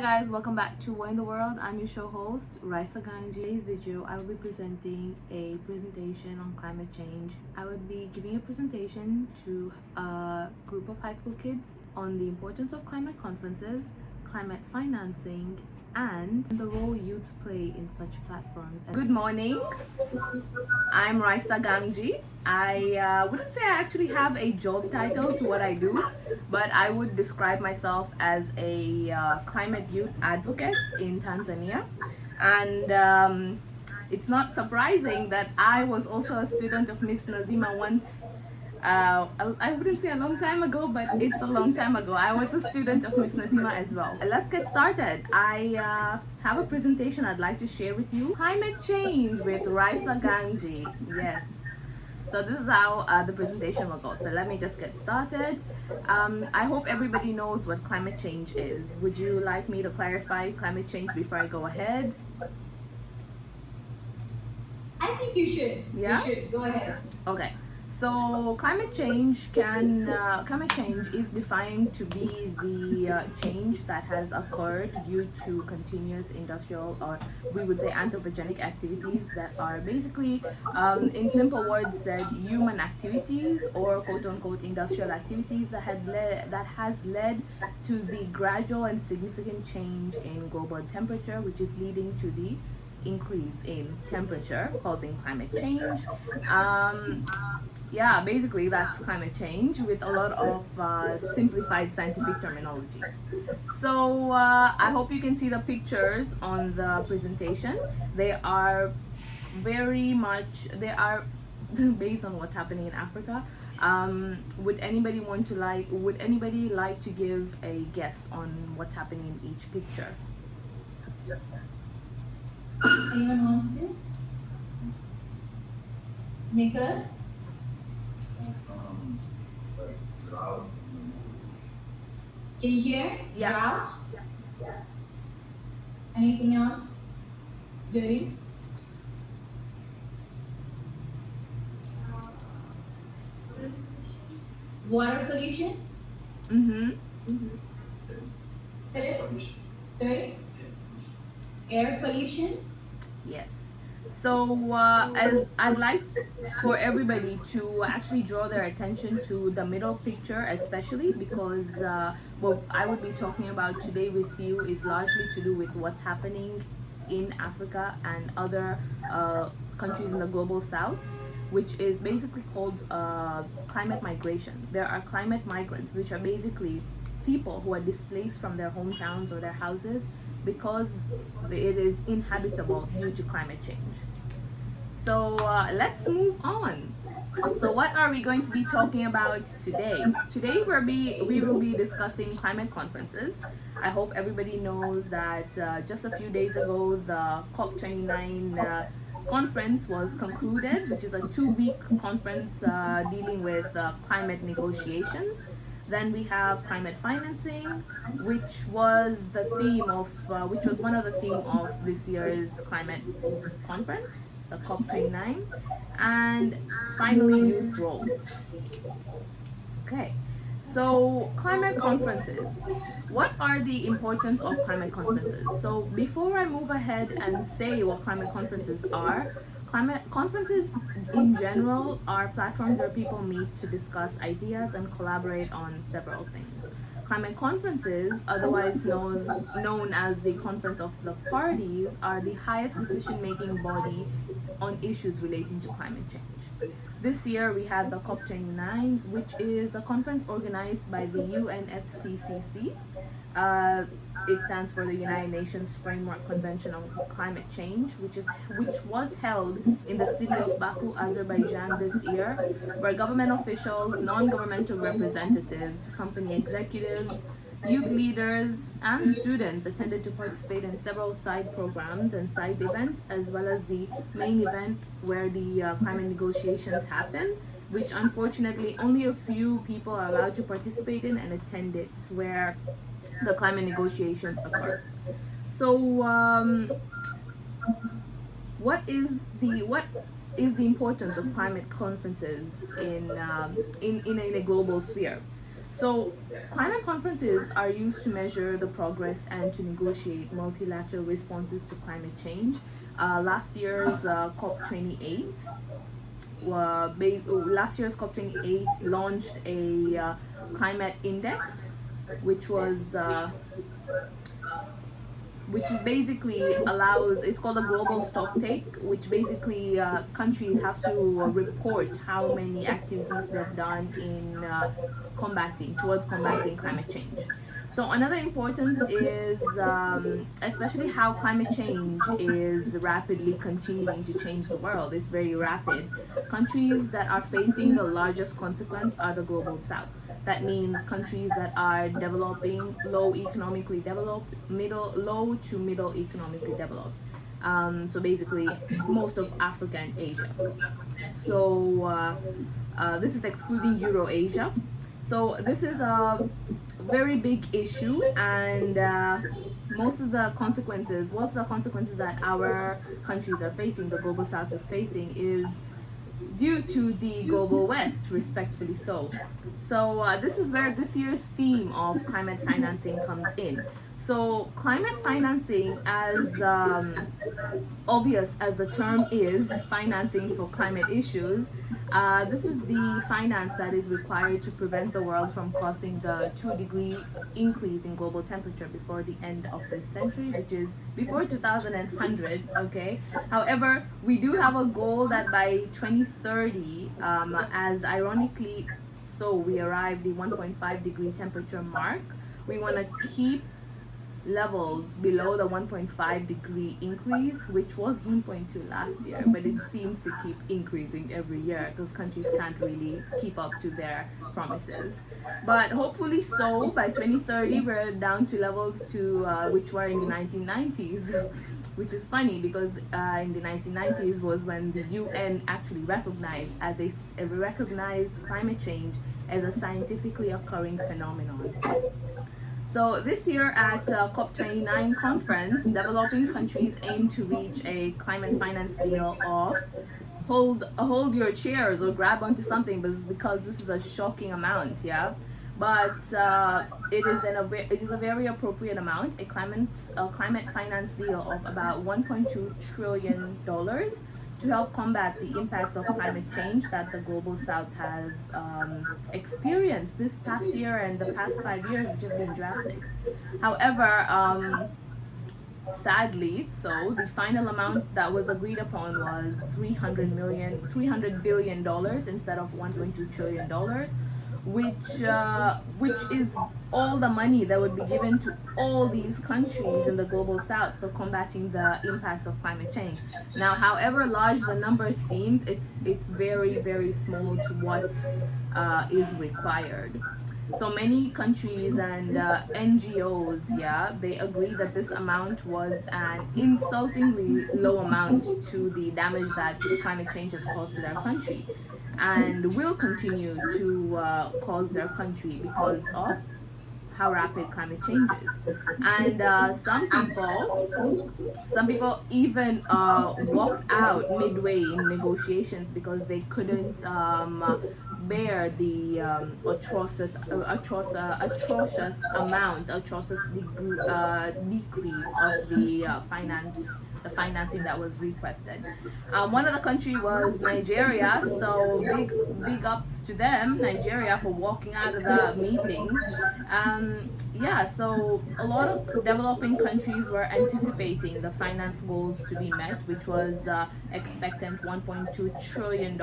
guys, welcome back to What in the World. I'm your show host, Raisa Ganji. In today's video, I will be presenting a presentation on climate change. I would be giving a presentation to a group of high school kids on the importance of climate conferences, climate financing, and the role youth play in such platforms. Good morning. I'm Raisa Ganji. I wouldn't say I actually have a job title to what I do, but I would describe myself as a climate youth advocate in Tanzania. And it's not surprising that I was also a student of Miss Nazima once. I wouldn't say a long time ago, but it's a long time ago. I was a student of Miss Nazima as well. Let's get started. I have a presentation I'd like to share with you. Climate change with Raisa Ganji. Yes. So this is how the presentation will go. So let me just get started. I hope everybody knows what climate change is. Would you like me to clarify climate change before I go ahead? I think you should. Yeah? You should. Go ahead. Okay. So climate change is defined to be the change that has occurred due to continuous industrial, or we would say anthropogenic activities that are basically, in simple words said, human activities or quote unquote industrial activities that has led to the gradual and significant change in global temperature, which is leading to the increase in temperature causing climate change. Yeah, basically that's climate change with a lot of simplified scientific terminology. So I hope you can see the pictures on the presentation. They are based on what's happening in Africa. Would anybody like to give a guess on what's happening in each picture? Anyone wants to? Nicholas? Drought. Can you hear? Yeah. Drought? Anything else? Jody? Water pollution? Philip? Sorry? Air pollution? Yes. So I'd like for everybody to actually draw their attention to the middle picture, especially because what I would be talking about today with you is largely to do with what's happening in Africa and other countries in the global south, which is basically called climate migration. There are climate migrants, which are basically people who are displaced from their hometowns or their houses because it is inhabitable due to climate change. So let's move on. So what are we going to be talking about today? Today we will be discussing climate conferences. I hope everybody knows that just a few days ago the COP29 conference was concluded, which is a 2-week conference dealing with climate negotiations. Then we have climate financing, which was one of the themes of this year's climate conference, the COP29, and finally youth roles. Okay, so climate conferences. What are the importance of climate conferences? So before I move ahead and say what climate conferences are, climate conferences in general are platforms where people meet to discuss ideas and collaborate on several things. Climate conferences, otherwise known as the Conference of the Parties, are the highest decision-making body on issues relating to climate change. This year we had the COP29, which is a conference organized by the UNFCCC. It stands for the United Nations Framework Convention on Climate Change, which was held in the city of Baku, Azerbaijan this year, where government officials, non-governmental representatives, company executives, youth leaders, and students attended to participate in several side programs and side events, as well as the main event where the climate negotiations happen, which unfortunately only a few people are allowed to participate in and attend it, where the climate negotiations occur. So what is the importance of climate conferences in a global sphere? So, climate conferences are used to measure the progress and to negotiate multilateral responses to climate change. Last year's COP28 last year's COP28 launched a climate index, which was which is basically allows, it's called a global stock take, which basically countries have to report how many activities they've done in combating climate change. So another importance is especially how climate change is rapidly continuing to change the world. It's very rapid. Countries that are facing the largest consequence are the global south. That means countries that are developing, low economically developed, low to middle economically developed. So basically, most of Africa and Asia. So this is excluding Eurasia. So this is a very big issue, and most of the consequences that our countries are facing, the global south is facing, is due to the global west, respectfully so. So this is where this year's theme of climate financing comes in. So climate financing, as obvious as the term is, financing for climate issues, this is the finance that is required to prevent the world from crossing the 2-degree increase in global temperature before the end of this century, which is before 2100. Okay. However, we do have a goal that by 2030, as ironically so we arrive the 1.5-degree temperature mark, we want to keep levels below the 1.5-degree increase, which was 1.2 last year, but it seems to keep increasing every year because countries can't really keep up to their promises. But hopefully so by 2030 we're down to levels to which were in the 1990s, which is funny because in the 1990s was when the UN actually recognized climate change as a scientifically occurring phenomenon. So this year at COP29 conference, developing countries aim to reach a climate finance deal of hold your chairs or grab onto something, because this is a shocking amount, yeah. But it is a very appropriate amount, a climate finance deal of about $1.2 trillion to help combat the impacts of climate change that the global south has experienced this past year and the past 5 years, which have been drastic. However, sadly, so the final amount that was agreed upon was $300 billion instead of $1.2 trillion, which is all the money that would be given to all these countries in the global south for combating the impacts of climate change. Now, however large the number seems, it's very, very small to what is required. So many countries and NGOs, yeah, they agree that this amount was an insultingly low amount to the damage that climate change has caused to their country, and will continue to cause their country because of how rapid climate change is. And some people even walked out midway in negotiations because they couldn't bear the atrocious decrease of the financing that was requested. One of the country was Nigeria, so big ups to them, Nigeria, for walking out of the meeting. Yeah, so a lot of developing countries were anticipating the finance goals to be met, which was expectant $1.2 trillion.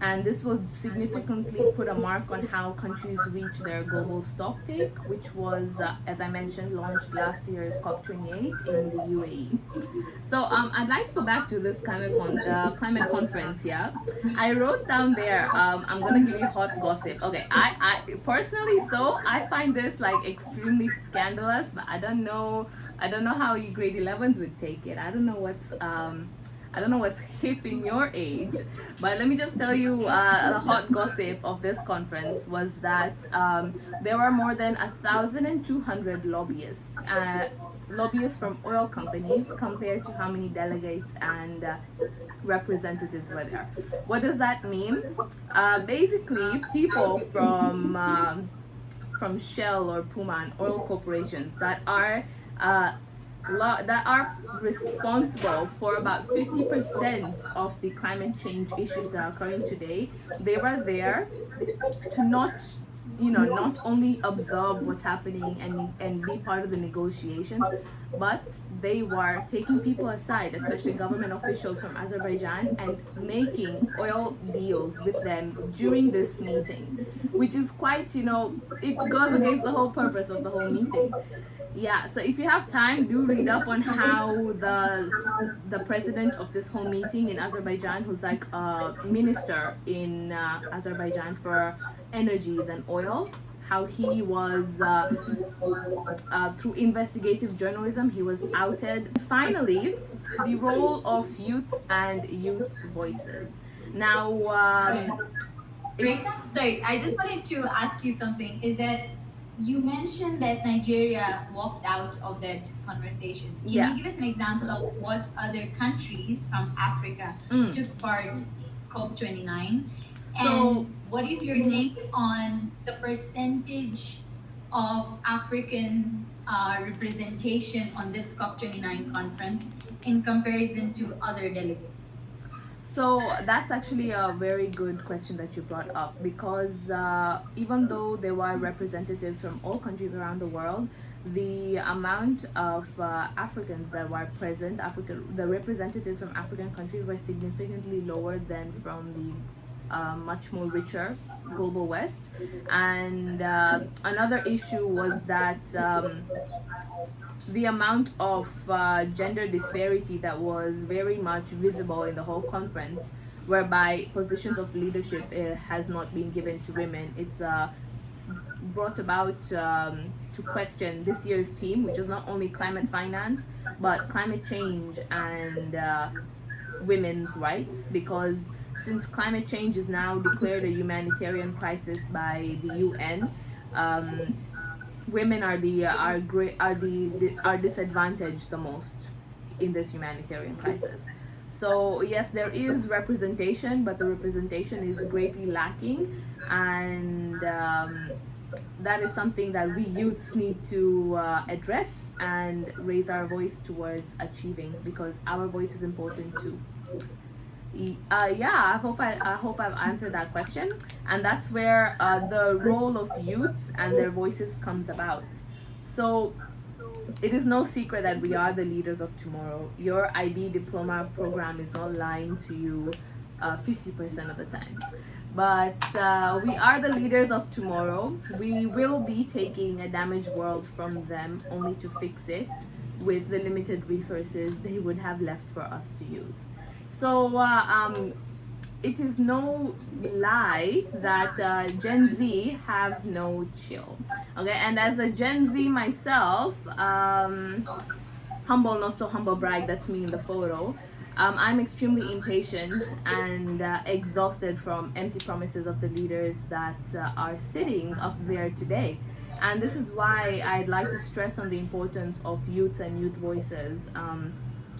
And this will significantly put a mark on how countries reach their global stocktake, which was, as I mentioned, launched last year's COP28 in the UAE. So I'd like to go back to this climate conference. Yeah, I wrote down there. I'm gonna give you hot gossip. Okay, I personally, so I find this like extremely scandalous, but I don't know how you grade 11s would take it. I don't know I don't know what's hitting your age, but let me just tell you a hot gossip of this conference was that there were more than 1,200 lobbyists. Lobbyists from oil companies compared to how many delegates and representatives were there. What does that mean? Basically, people from Shell or Puma and oil corporations uh, that are responsible for about 50% of the climate change issues that are occurring today, they were there to not only observe what's happening and be part of the negotiations, but they were taking people aside, especially government officials from Azerbaijan, and making oil deals with them during this meeting, which is quite, it goes against the whole purpose of the whole meeting. Yeah, so if you have time, do read up on how the president of this whole meeting in Azerbaijan, who's like a minister in Azerbaijan for energies and oil, how he was through investigative journalism, he was outed. Finally, the role of youth and youth voices. Now, it's Grace, sorry, I just wanted to ask you something. Is that you mentioned that Nigeria walked out of that conversation. Can Yeah. you give us an example of what other countries from Africa took part COP29? And So- what is your take on the percentage of African representation on this COP29 conference in comparison to other delegates? So that's actually a very good question that you brought up, because even though there were representatives from all countries around the world, the amount of Africans that were present, the representatives from African countries were significantly lower than from the much more richer global West. And another issue was that the amount of gender disparity that was very much visible in the whole conference, whereby positions of leadership has not been given to women. It's brought about to question this year's theme, which is not only climate finance, but climate change and women's rights, because since climate change is now declared a humanitarian crisis by the UN, women are disadvantaged the most in this humanitarian crisis. So yes, there is representation, but the representation is greatly lacking, and that is something that we youths need to address and raise our voice towards achieving, because our voice is important too. Yeah, I hope I've answered that question, and that's where the role of youths and their voices comes about. So it is no secret that we are the leaders of tomorrow. Your IB diploma program is not lying to you 50% of the time. But we are the leaders of tomorrow. We will be taking a damaged world from them only to fix it with the limited resources they would have left for us to use. So it is no lie that Gen Z have no chill. Okay, and as a Gen Z myself, humble, not so humble brag, that's me in the photo. I'm extremely impatient and exhausted from empty promises of the leaders that are sitting up there today. And this is why I'd like to stress on the importance of youth and youth voices,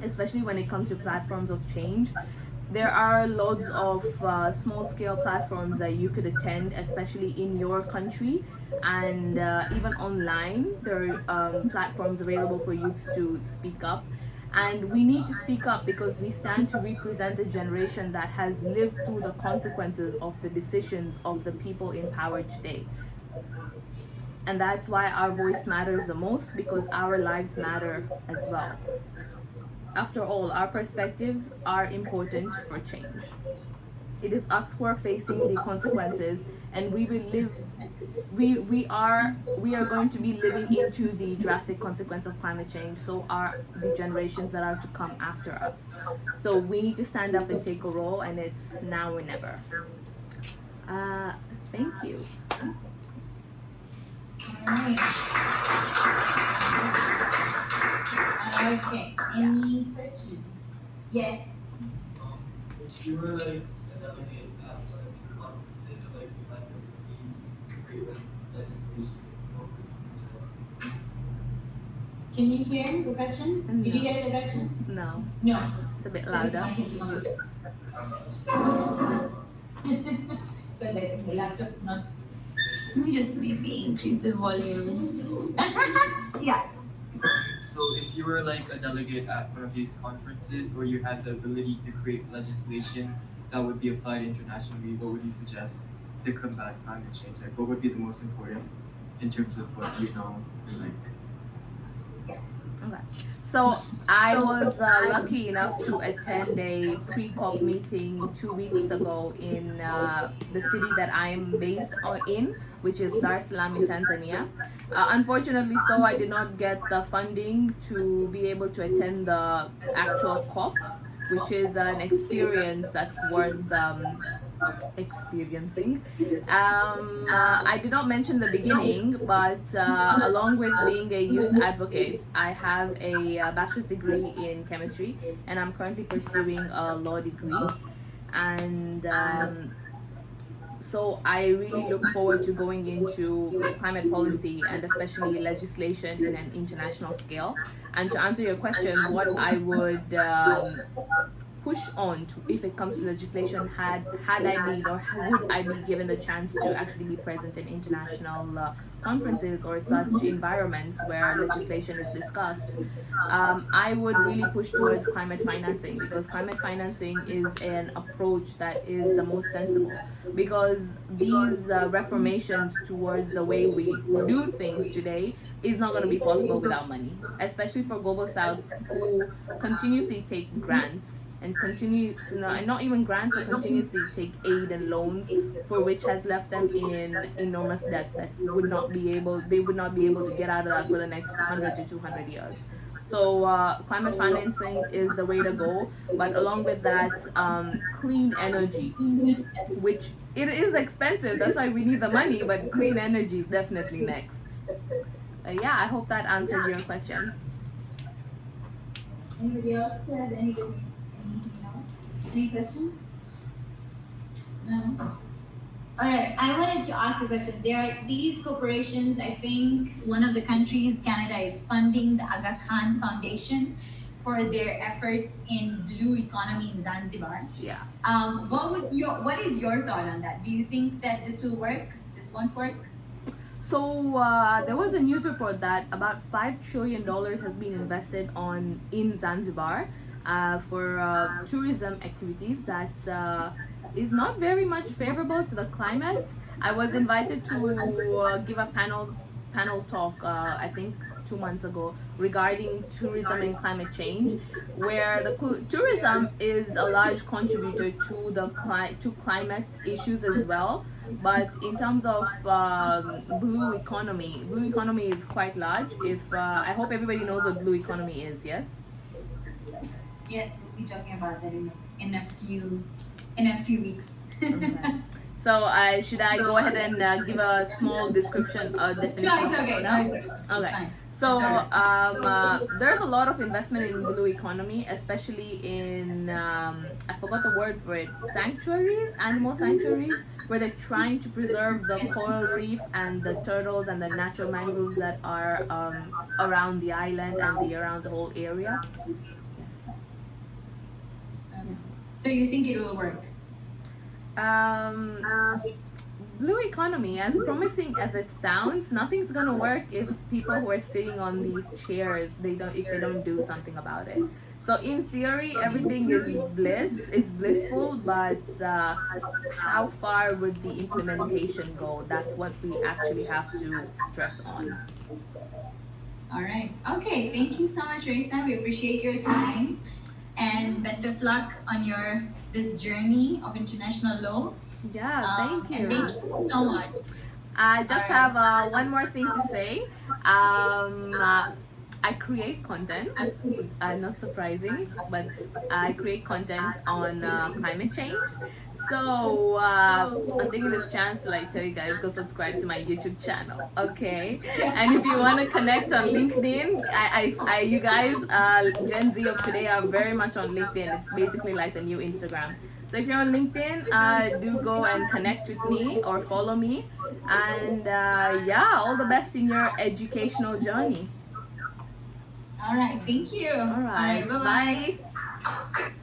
especially when it comes to platforms of change. There are loads of small scale platforms that you could attend, especially in your country, and even online. There are platforms available for youths to speak up. And we need to speak up because we stand to represent a generation that has lived through the consequences of the decisions of the people in power today. And that's why our voice matters the most, because our lives matter as well. After all, our perspectives are important for change. It is us who are facing the consequences, and we will live. We are going to be living into the drastic consequence of climate change. So are the generations that are to come after us. So we need to stand up and take a role, and it's now or never. Thank you. Alright. Okay. Any questions? Yes. you were like a delegate at one of these conferences, like you had to be great with legislations, what would you suggest? Can you hear the question? No. Did you get the question? No, No. it's a bit louder. Because I think the laptop is not. Let me just maybe increase the volume. Yeah. So if you were like a delegate at one of these conferences or you had the ability to create legislation that would be applied internationally, what would you suggest to combat climate change? Like what would be the most important in terms of what you know like Okay. So I was lucky enough to attend a pre-COP meeting 2 weeks ago in the city that I'm based in, which is Dar es Salaam in Tanzania. Unfortunately, so I did not get the funding to be able to attend the actual COP, which is an experience that's worth experiencing. I did not mention the beginning, but along with being a youth advocate, I have a bachelor's degree in chemistry, and I'm currently pursuing a law degree. And so I really look forward to going into climate policy and especially legislation in an international scale. And to answer your question, what I would push on to, if it comes to legislation, had I been or would I be given the chance to actually be present in international conferences or such environments where legislation is discussed, I would really push towards climate financing, because climate financing is an approach that is the most sensible, because these reformations towards the way we do things today is not going to be possible without money, especially for global south, who continuously take grants and continue, no, and not even grants, but continuously take aid and loans, for which has left them in enormous debt that they would not be able to get out of that for the next 100 to 200 years. So climate financing is the way to go, but along with that, clean energy, which it is expensive. That's why we need the money, but clean energy is definitely next. Yeah, I hope that answered your question. Anybody else who has anything else? Any questions? No. All right. I wanted to ask a question. There are these corporations. I think one of the countries, Canada, is funding the Aga Khan Foundation for their efforts in blue economy in Zanzibar. Yeah. What is your thought on that? Do you think that this will work? This won't work? So there was a news report that about $5 trillion has been invested in Zanzibar for tourism activities that is not very much favorable to the climate. I was invited to give a panel talk, I think 2 months ago, regarding tourism and climate change, where the tourism is a large contributor to the climate issues as well. But in terms of blue economy is quite large. If I hope everybody knows what blue economy is. Yes. Yes, we'll be talking about that in a few weeks. Okay. So should I go ahead and give a small description, definition? No, it's okay. No? No, it's Okay. fine. So there's a lot of investment in blue economy, especially in I forgot the word for it, animal sanctuaries, where they're trying to preserve the coral reef and the turtles and the natural mangroves that are around the island and around the whole area. Yes. So you think it will work? Blue economy, as promising as it sounds, nothing's gonna work if people who are sitting on these chairs if they don't do something about it. So in theory, everything is blissful, but how far would the implementation go? That's what we actually have to stress on. All right. Okay. Thank you so much, Raisa. We appreciate your time, and best of luck on this journey of international law. Yeah, thank you. And thank you so much. I just have one more thing to say. I create content, not surprising, but I create content on climate change. So I'm taking this chance to tell you guys, go subscribe to my YouTube channel, okay? And if you want to connect on LinkedIn, you guys, Gen Z of today are very much on LinkedIn. It's basically like the new Instagram. So if you're on LinkedIn, do go and connect with me or follow me. And yeah, all the best in your educational journey. All right. Thank you. All All right, right. Bye bye. bye.